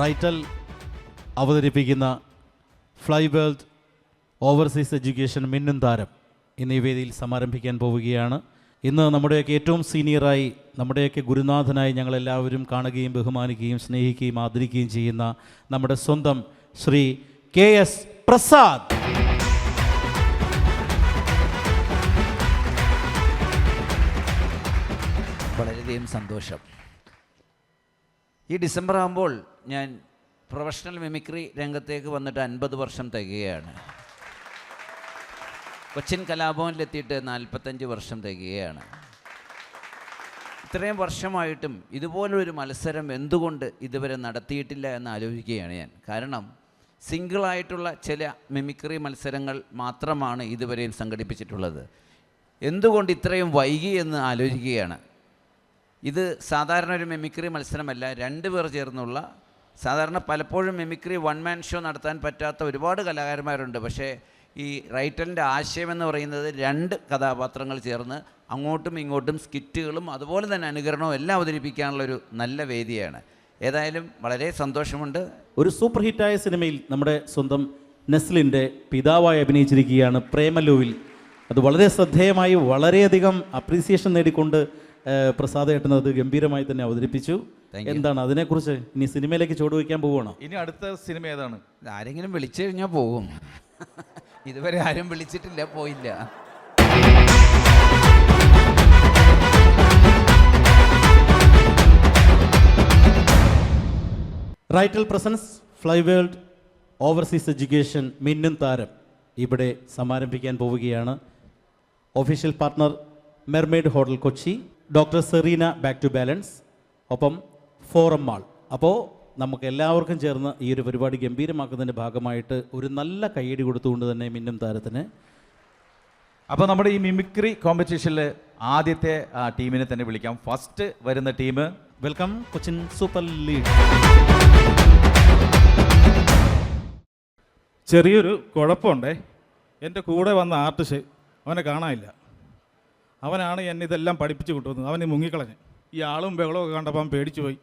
റൈറ്റൽ അവതരിപ്പിക്കുന്ന fly World Overseas Education മിന്നും താരം എന്നീ വേദിയിൽ സമാരംഭിക്കാൻ പോവുകയാണ്. ഇന്ന് നമ്മുടെയൊക്കെ ഏറ്റവും സീനിയറായി, നമ്മുടെയൊക്കെ ഗുരുനാഥനായി ഞങ്ങളെല്ലാവരും കാണുകയും ബഹുമാനിക്കുകയും സ്നേഹിക്കുകയും ആദരിക്കുകയും ചെയ്യുന്ന നമ്മുടെ സ്വന്തം ശ്രീ KS പ്രസാദ്. വളരെയധികം സന്തോഷം. ഈ ഡിസംബർ ആകുമ്പോൾ ഞാൻ പ്രൊഫഷണൽ മിമിക്രി രംഗത്തേക്ക് വന്നിട്ട് 50 വർഷം തികയാണ്. കൊച്ചിൻ കലാഭവനിലെത്തിയിട്ട് 45 വർഷം തികയാണ്. ഇത്രയും വർഷമായിട്ടും ഇതുപോലൊരു മത്സരം എന്തുകൊണ്ട് ഇതുവരെ നടത്തിയിട്ടില്ല എന്ന് ആലോചിക്കുകയാണ് ഞാൻ. കാരണം സിംഗിളായിട്ടുള്ള ചില മിമിക്രി മത്സരങ്ങൾ മാത്രമാണ് ഇതുവരെയും സംഘടിപ്പിച്ചിട്ടുള്ളത്. എന്തുകൊണ്ട് ഇത്രയും വൈകി എന്ന് ആലോചിക്കുകയാണ്. ഇത് സാധാരണ ഒരു മിമിക്രി മത്സരമല്ല, 2 പേർ ചേർന്നുള്ള. സാധാരണ പലപ്പോഴും മിമിക്രി 1 മാൻ ഷോ നടത്താൻ പറ്റാത്ത ഒരുപാട് കലാകാരന്മാരുണ്ട്. പക്ഷേ ഈ റൈറ്റലിൻ്റെ ആശയമെന്ന് പറയുന്നത് 2 കഥാപാത്രങ്ങൾ ചേർന്ന് അങ്ങോട്ടും ഇങ്ങോട്ടും സ്കിറ്റുകളും അതുപോലെ തന്നെ അനുകരണവും എല്ലാം അവതരിപ്പിക്കാനുള്ളൊരു നല്ല വേദിയാണ്. ഏതായാലും വളരെ സന്തോഷമുണ്ട്. ഒരു സൂപ്പർ ഹിറ്റായ സിനിമയിൽ നമ്മുടെ സ്വന്തം നെസ്ലിൻ്റെ പിതാവായി അഭിനയിച്ചിരിക്കുകയാണ് പ്രേമലുവിൽ. അത് വളരെ ശ്രദ്ധേയമായി വളരെയധികം അപ്രീസിയേഷൻ നേടിക്കൊണ്ട് പ്രസാദ് ഏട്ടൻ അത് ഗംഭീരമായി തന്നെ അവതരിപ്പിച്ചു. എന്താണ് അതിനെക്കുറിച്ച്? ഇനി സിനിമയിലേക്ക് ചുവടുവയ്ക്കാൻ പോവുകയാണോ? ഇനി അടുത്ത സിനിമ ഏതാണ്? ആരെങ്കിലും വിളിച്ചു കഴിഞ്ഞാൽ പോകും. ഇതുവരെ ആരും വിളിച്ചിട്ടില്ല, പോയില്ല. റൈറ്റൽ presents Fly World Overseas Education മിന്നും താരം ഇവിടെ സമാരംഭിക്കാൻ പോവുകയാണ്. Official partner Mermaid Hotel Kochi, doctor Serena Back to Balance, ഒപ്പം ഫോറം മാൾ. അപ്പോൾ നമുക്ക് എല്ലാവർക്കും ചേർന്ന് ഈ ഒരു പരിപാടി ഗംഭീരമാക്കുന്നതിൻ്റെ ഭാഗമായിട്ട് ഒരു നല്ല കയ്യടി കൊടുത്തുകൊണ്ട് തന്നെ മിന്നും താരത്തിന്. അപ്പോൾ നമ്മുടെ ഈ മിമിക്രി കോമ്പറ്റീഷനിൽ ആദ്യത്തെ ടീമിനെ തന്നെ വിളിക്കാം. ഫസ്റ്റ് വരുന്ന team, welcome Cochin super league. ചെറിയൊരു കുഴപ്പമുണ്ടേ. എൻ്റെ കൂടെ വന്ന ആർട്ടിസ്റ്റ് അവനെ കാണാനില്ല. അവനാണ് എന്നെ ഇതെല്ലാം പഠിപ്പിച്ച് കൊണ്ടുവന്നത്. അവന് മുങ്ങിക്കളഞ്ഞ് ഈ ആളും ബഹളമൊക്കെ കണ്ടപ്പോൾ അവൻ പേടിച്ചു പോയി.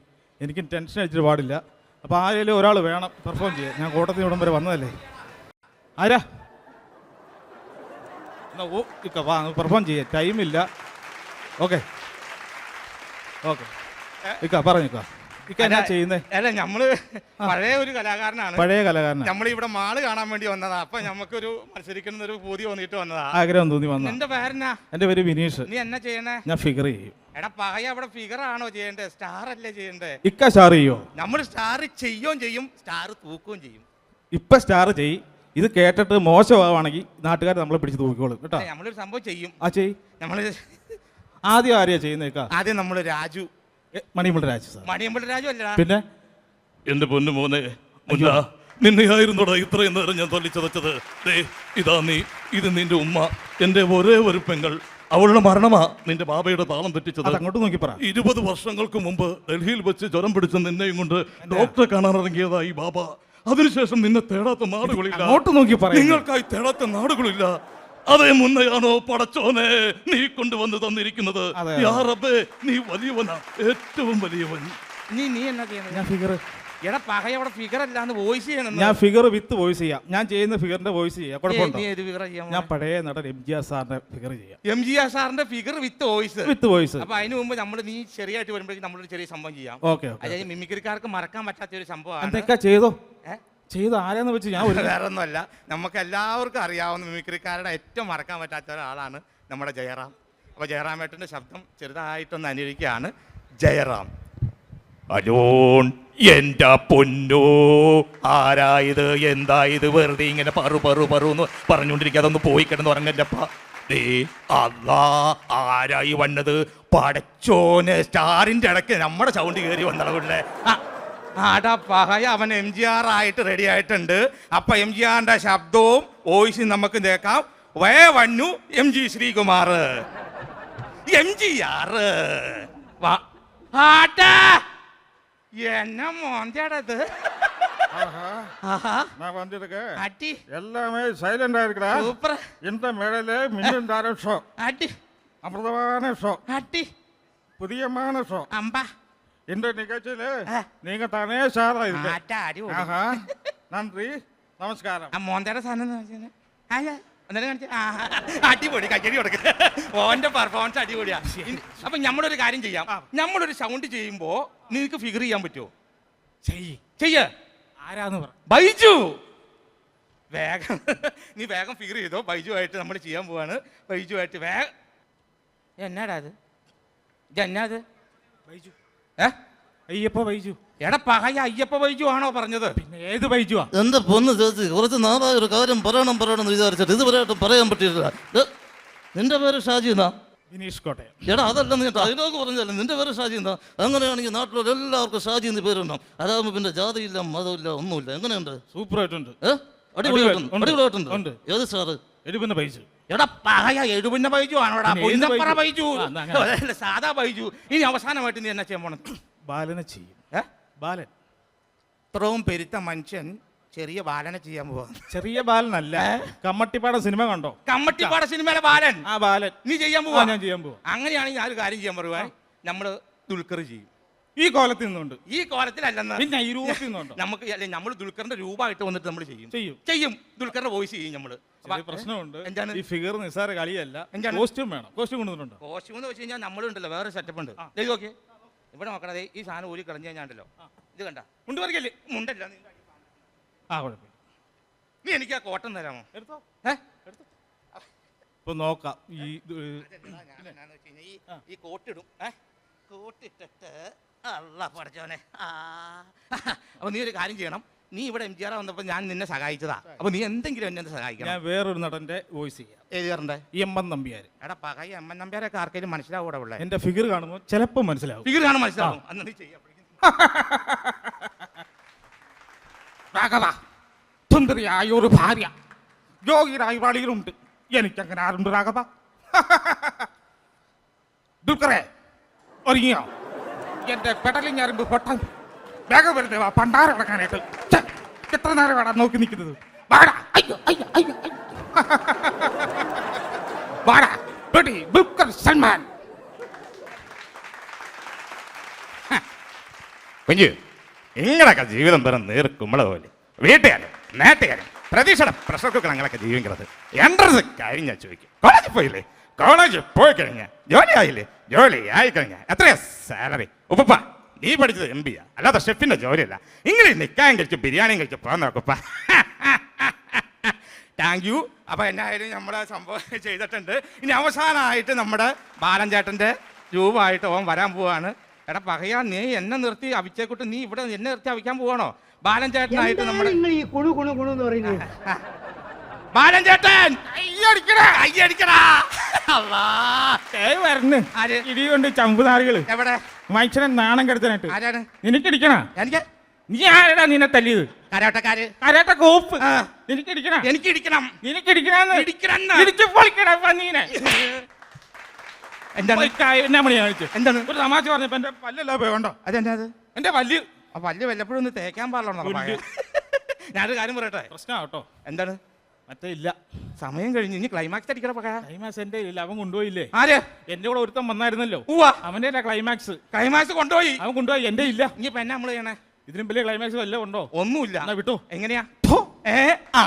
എനിക്ക് ടെൻഷൻ അടിച്ചിട്ട് പാടില്ല. അപ്പോൾ ആരെങ്കിലും ഒരാൾ വേണം പെർഫോം ചെയ്യാൻ. ഞാൻ കോട്ടയത്തിന് ഇവിടം വരെ വന്നതല്ലേ. ആരാ എന്നാ ഓ ഇക്ക വാ പെർഫോം ചെയ്യാം, ടൈമില്ല. ഓക്കെ ഓക്കെ ഇക്ക പറഞ്ഞിക്ക. ഇക്ക എന്നാ ചെയ്യുന്നേ? അല്ല, നമ്മള് പഴയ ഒരു കലാകാരനാണ്. പഴയ കലാകാരനാണ്. നമ്മളിവിടെ മാള് കാണാൻ വേണ്ടി വന്നതാ. അപ്പൊ നമുക്കൊരു മത്സരിക്കുന്ന ഒരു പൂതി തോന്നിട്ട് വന്നതാ. ആഗ്രഹം തോന്നി വന്ന. നിന്റെ പേരെന്നാ? എൻ്റെ പേര് വിനീഷ്. നീ എന്നാ ചെയ്യണേ? ഞാൻ ഫിഗർ ചെയ്യും. എടാ പകയ അവിടെ ഫിഗർ ആണോ ചെയ്യണ്ടേ? സ്റ്റാർ അല്ലേ ചെയ്യണ്ടേ? ഇക്ക സ്റ്റാർ ചെയ്യോ? നമ്മൾ സ്റ്റാർ ചെയ്യുകയും ചെയ്യും, സ്റ്റാർ തൂക്കുകയും ചെയ്യും. ഇപ്പൊ സ്റ്റാർ ചെയ്. ഇത് കേട്ടിട്ട് മോശമാണെങ്കിൽ നാട്ടുകാർ നമ്മളെ പിടിച്ച് തൂക്കിക്കോളും കേട്ടോ. നമ്മളൊരു സംഭവം ചെയ്യും. ആ ചെയ്. നമ്മള് ആദ്യം ആരെയാ ചെയ്യുന്നേക്കാ? ആദ്യം നമ്മള് രാജു, മണിമുള്ള രാജു സാർ. മണിയമ്പള രാജു അല്ല പിന്നെ എന്റെ പൊന്നു മോനെ, നിന്നെയായിരുന്നോടാ ഇത്രയും നേരം ഞാൻ തല്ലിച്ചതച്ചത്. ഇതാ നീ, ഇത് നിന്റെ ഉമ്മ, എന്റെ ഒരേ ഒരു പെങ്ങൾ. അവളുടെ മരണമാ നിന്റെ ബാബയുടെ താളം തെറ്റിച്ചത്. അങ്ങോട്ട് നോക്കി പറ. 20 വർഷങ്ങൾക്ക് മുമ്പ് ഡൽഹിയിൽ വെച്ച് ജ്വരം പിടിച്ച നിന്നെയും കൊണ്ട് ഡോക്ടറെ കാണാൻ ഇറങ്ങിയതായി ബാബ. അതിനുശേഷം നിന്നെ തേടാത്ത നാടുകളില്ല. അങ്ങോട്ട് നോക്കി പറ. നിങ്ങൾക്കായി തേടാത്ത നാടുകളില്ല. അതേ മുന്നയാണോ പടച്ചോനെ നീ കൊണ്ടുവന്ന് തന്നിരിക്കുന്നത്? യാ റബ്ബേ, നീ വലിയവനാ, ഏറ്റവും വലിയവൻ. നീ എന്നാ ചെയ്യണേ? ഞാൻ ഫിഗർ. എടാ പകയ അവിടെ ഫിഗർ അല്ലാന്ന് വോയിസ് ചെയ്യണം. ഞാൻ ഫിഗർ വിത്ത് വോയിസ് ചെയ്യാം. ഞാൻ ചെയ്യുന്ന ഫിഗറിന്റെ വോയിസ് ചെയ്യാം. കുഴപ്പമുണ്ടോ? ഞാൻ പഴയ നടൻ MGR സാറിന്റെ ഫിഗർ ചെയ്യാം. MGR സാറിന്റെ ഫിഗർ വിത്ത് വോയിസ്. വിത്ത് വോയിസ്. അപ്പൊ അതിന് മുമ്പ് നീ ചെറിയായിട്ട് വരുമ്പോഴേക്കും നമ്മളൊരു ചെറിയ സംഭവം ചെയ്യാം. ഓക്കെ. അതായത് മിമിക്രിക്കാർക്ക് മറക്കാൻ പറ്റാത്ത ഒരു സംഭവമാണ്. എന്തൊക്കെ ചെയ്തോ ചെയ്തോ ആരാന്ന് വെച്ച് ഞാൻ വേറെ ഒന്നുമല്ല, നമുക്ക് എല്ലാവർക്കും അറിയാവുന്ന മിമിക്രിക്കാരുടെ ഏറ്റവും മറക്കാൻ പറ്റാത്ത ഒരാളാണ് നമ്മുടെ ജയറാം. അപ്പോൾ ജയറാമേട്ടൻ്റെ ശബ്ദം ചെറുതായിട്ടൊന്ന് അനുകരിക്കുകയാണ്. ജയറാം. അലോൺ എന്റെ പൊന്നോ, ആരായത് എന്തായത് വെറുതെ ഇങ്ങനെ പറു പറഞ്ഞുകൊണ്ടിരിക്കാതെ ഒന്ന് പോയി കിടന്ന് ഉറങ്ങല്ലപ്പ. അല്ലാ, ആരായി വന്നത്? പടച്ചോന്, സ്റ്റാറിന്റെ ഇടയ്ക്ക് നമ്മുടെ സൗണ്ട് കയറി വന്നളവില്ലേ. ആടാ പഹയ, അവൻ MGR ആയിട്ട് റെഡി ആയിട്ടുണ്ട്. അപ്പൊ MGRന്റെ ശബ്ദവും വോയിസും നമുക്ക് കേൾക്കാം. വേ വന്നു MG ശ്രീകുമാർ. MGR എന്നാ മോന്തേടത്? எல்லாமே சைலண்டா இருக்கடா. சூப்பர். இந்த மேடையில மின்னும் தாரம் ஷோ. அடி. அமிர்தமான ஷோ. அடி. புதியமான ஷோ. அம்பா. இந்த நிகழ்ச்சியில ஆ. நீங்க தானே சாராயிருக்க ആറ്റാ അടിപൊളി. ஆஹா நன்றி நமஸ்காரம் ആ മോന്തയുടെ സാധനം എന്ന് വെച്ചാല് അന്നേരം കാണിച്ച അടിപൊളി കയ്യടി കൊടുക്ക ഓന്റെ പെർഫോമൻസ് അടിപൊളിയാ. അപ്പൊ നമ്മളൊരു കാര്യം ചെയ്യാം. നമ്മളൊരു സൗണ്ട് ചെയ്യുമ്പോ നിനക്ക് ഫിഗർ ചെയ്യാൻ പറ്റുമോ? ചെയ്യ ആരാന്ന് പറ ബൈജു വേഗം നീ വേഗം ഫിഗർ ചെയ്തോ. ബൈജു ആയിട്ട് നമ്മൾ ചെയ്യാൻ പോവാണ്. ബൈജു ആയിട്ട് വേഗം എന്നാടാ അത് എന്നാത് ബൈജു ഏ അയ്യപ്പ ബൈജു എടാ പകയ അയ്യപ്പ ബൈജു ആണോ പറഞ്ഞത്? പിന്നെ ഏത് ബൈജുവാ? എന്റെ പൊന്ന് ചേച്ചി കുറച്ച് നാളായ ഒരു കാര്യം പറയണമെന്ന് വിചാരിച്ചിട്ട് ഇതുവരെയായിട്ടും പറയാൻ പറ്റിയിട്ടില്ല. നിന്റെ പേര് ഷാജി എന്നാ? വിനീഷ് കോട്ടയം. എടാ അതല്ല നീ ഡയലോഗ് പറഞ്ഞല്ലേ നിന്റെ പേര് ഷാജി എന്നാ? അങ്ങനെയാണെങ്കിൽ നാട്ടിലുള്ള എല്ലാവർക്കും ഷാജി എന്ന് പേരുണ്ടാവും. അതാകുമ്പോൾ പിന്നെ ജാതിയില്ല മതമില്ല ഒന്നുമില്ല. എങ്ങനെയുണ്ട്? സൂപ്പർ ആയിട്ടുണ്ട്. അടിപൊളിയായിട്ടുണ്ട്. ഉണ്ട്. അടിപൊളിയായിട്ടുണ്ട്. ഉണ്ട്. ഏത് സാറ്? എഴുപുന്ന ബൈജു. എടാ പകയ എഴുപുന്ന ബൈജു ആണോടാ? പിന്നെ ഏത് പൊന്നപ്പറ ബൈജു? ബൈജു ആ, എന്നാ അങ്ങനെ. അല്ല, സാധാ ബൈജു. ഇനി അവസാനമായിട്ട് നീ എന്നാ ചെയ്യാൻ പോണത്? ബാലനെ ചെയ്യും. ബാലൻ ഇത്രയും പെരുത്ത മനുഷ്യൻ ചെറിയ ബാലനെ ചെയ്യാൻ പോവാ. ചെറിയ ബാലനല്ല, കമ്മട്ടിപ്പാട സിനിമ കണ്ടോ? കമ്മട്ടിപ്പാട സിനിമയിലെ ബാലൻ ആ ബാലൻ നീ ചെയ്യാൻ ആ, പോവാ? ഞാൻ ചെയ്യാൻ പോവാ. അങ്ങനെയാണെങ്കിൽ ഞാൻ ഒരു കാര്യം ചെയ്യാൻ പറയുവാ. നമ്മള് ദുൽഖർ ചെയ്യും. ഈ കോലത്തിൽ നിന്നുണ്ട്. ഈ കോലത്തിലല്ലെന്ന് പിന്നെ ഈ രൂപത്തിൽ നിന്നുണ്ടോ? നമുക്ക് അല്ലെ നമ്മൾ ദുൽഖറിന്റെ രൂപമായിട്ട് വന്നിട്ട് നമ്മൾ ചെയ്യും ചെയ്യും. ചെയ്യും ദുൽഖറിന്റെ വോയിസ് ചെയ്യും നമ്മള്. ചെറിയ പ്രശ്നമുണ്ട്. എന്താണ്? ഈ ഫിഗർ നിസ്സാര കളിയല്ല. എന്താണ്? കോസ്റ്റ്യൂം വേണം. കോസ്റ്റ്യൂം കൊണ്ടുവന്നിട്ടുണ്ടോ? കോസ്റ്റ്യൂം എന്ന് വെച്ച് കഴിഞ്ഞാൽ നമ്മളുണ്ടല്ലോ വേറെ സെറ്റപ്പ് ഉണ്ട്. ദേ നോക്കിയേ ഇവിടെ നോക്കണത് ഈ സാധനം ഊരി കളഞ്ഞു കഴിഞ്ഞാണ്ടല്ലോ ഇത് കണ്ട മുണ്ടുപറിക്കല്ലേ മുണ്ടല്ല ആ കുഴപ്പമില്ല. നീ എനിക്ക് ആ കോട്ടൺ തരാമോ? എടുത്തോ. ഏഹ് ഇപ്പൊ നോക്കാം. ഈ ഈ കോട്ടിടും കോട്ടിട്ടിട്ട് അല്ല പഠിച്ചോനെ. അപ്പൊ നീ ഒരു കാര്യം ചെയ്യണം. നീ ഇവിടെ MGR വന്നപ്പോ ഞാൻ നിന്നെ സഹായിച്ചതാ. അപ്പൊ നീ എന്തെങ്കിലും എന്നെ സഹായിക്കണം. ഞാൻ വേറൊരു നടന്റെ വോയിസ് ചെയ്യാം. എഴുതിയാറുണ്ട് എം നമ്പ്യാർ. എടാ പകയ എമ്മൻ നമ്പ്യാരൊക്കെ ആർക്കെങ്കിലും മനസ്സിലാവൂടെ ഉള്ളേ? എന്റെ ഫിഗർ കാണുമ്പോൾ ചിലപ്പോൾ മനസ്സിലാവും. ഫിഗർ കാണാൻ മനസ്സിലാവും. അന്ന് നീ ചെയ്യാം. രാഘവ, സുന്ദരിയായ ഒരു ഭാര്യ യോഗിരായ വഴിയിലുണ്ട്. എനിക്കങ്ങനെ ആരുണ്ട് രാഘവ? ദുൽഖറെ ഒരുങ്ങിയോ? എന്റെ പെടലിങ് അരുമ്പ് പൊട്ടാൻ വേഗം വരുന്നേ വാ പണ്ടാര കിടക്കാനായിട്ട്. എത്ര നേരം വേണം നോക്കി നിൽക്കുന്നത്? വാടാ. അയ്യോ അയ്യോ അയ്യോ വാടാ. റെഡി ദുൽഖർ സൽമാൻ. കുഞ്ഞു നിങ്ങളൊക്കെ ജീവിതം വെറും നീർക്കുമ്പള പോലെ വീട്ടുകാരും നാട്ടുകാരും പ്രതീക്ഷയുടെ പ്രഷർ കുക്കർ ഞങ്ങളൊക്കെ ജീവിക്കുന്നത്. എൻട്രൻസ് കാര്യം ഞാൻ ചോദിക്കും. കോളേജിൽ പോയില്ലേ? കോളേജിൽ പോയി കഴിഞ്ഞാൽ ജോലി ആയില്ലേ? ജോലി ആയിക്കഴിഞ്ഞാൽ എത്രയാ സാലറി? ഉപ്പ നീ പഠിച്ചത് MBA അല്ലാതെ ഷെഫിന്റെ ജോലിയല്ല. ഇംഗ്ലീഷ് നിൽക്കാനും കഴിച്ചു ബിരിയാണിയും കഴിച്ചു പോകാൻ നോക്കുപ്പ. Thank you. അപ്പൊ എന്നായാലും നമ്മളെ സംഭവം ചെയ്തിട്ടുണ്ട്. ഇനി അവസാനമായിട്ട് നമ്മുടെ ബാലൻ ചേട്ടന്റെ രൂപമായിട്ട് ഓൻ വരാൻ പോവാണ്. എടാ പകയാ നീ എന്നെ നിർത്തി അവിച്ചേക്കൂട്ട് നീ ഇവിടെ എന്നെ നിർത്തി അവിക്കാൻ പോവാണോ? ബാലൻ ചേട്ടനായിട്ട് നമ്മുടെ ബാലൻ ചേട്ടൻ അയ്യടിക്കടാ. ആര്? ഇടികൊണ്ട് ചമ്പുനാറികള് എവിടെ മനുഷ്യനെ നാണം കെടുത്താനായിട്ട്. ആരാണ്? നിനക്കിടിക്കണ? എനിക്ക് നീ ആരടാ നിന്നെ തല്ലിയത്? കരാട്ടക്കാര്. കരാട്ട കോപ്പ്. ആ. നിനക്കിടിക്കണ? എനിക്ക് ഇടിക്കണം. നിനക്കിടിക്കണ? ഇടിക്കണം. ഇടിച്ചു പൊളിക്കണ നീനെ. എന്താണ് എന്നാ മണി കാണിച്ചു? എന്താണ് ഒരു തമാശ പറഞ്ഞപ്പോ എന്റെ പല്ലല്ലോ പോയണ്ടോ? അതെന്നാ അത്? എന്റെ പല്ല് ആ പല്ല് വല്ലപ്പോഴും ഒന്ന് തേക്കാൻ പാടില്ല. ഞാനൊരു കാര്യം പറയട്ടെ. പ്രശ്നമാട്ടോ. എന്താണ്? മറ്റേ ഇല്ല, സമയം കഴിഞ്ഞു. ഇനി ക്ലൈമാക്സ് അടിക്കണ പക. ക്ലൈമാക്സ് എന്റെ ഇല്ല. അവൻ കൊണ്ടുപോയില്ലേ? ആര്? എന്റെ കൂടെ ഒരുത്തം വന്നായിരുന്നല്ലോ. ഉവ്വ. അവന്റെ ക്ലൈമാക്സ് ക്ലൈമാക്സ് കൊണ്ടുപോയി. അവൻ കൊണ്ടുപോയി. എന്റെ ഇല്ല. ഇനിയിപ്പോ എന്നാ നമ്മള് ചെയ്യണേ? ഇതിനും വലിയ ക്ലൈമാക്സ് വല്ലതും ഉണ്ടോ? ഒന്നുമില്ല. എന്നാ വിട്ടോ. എങ്ങനെയാ? ഏ ആ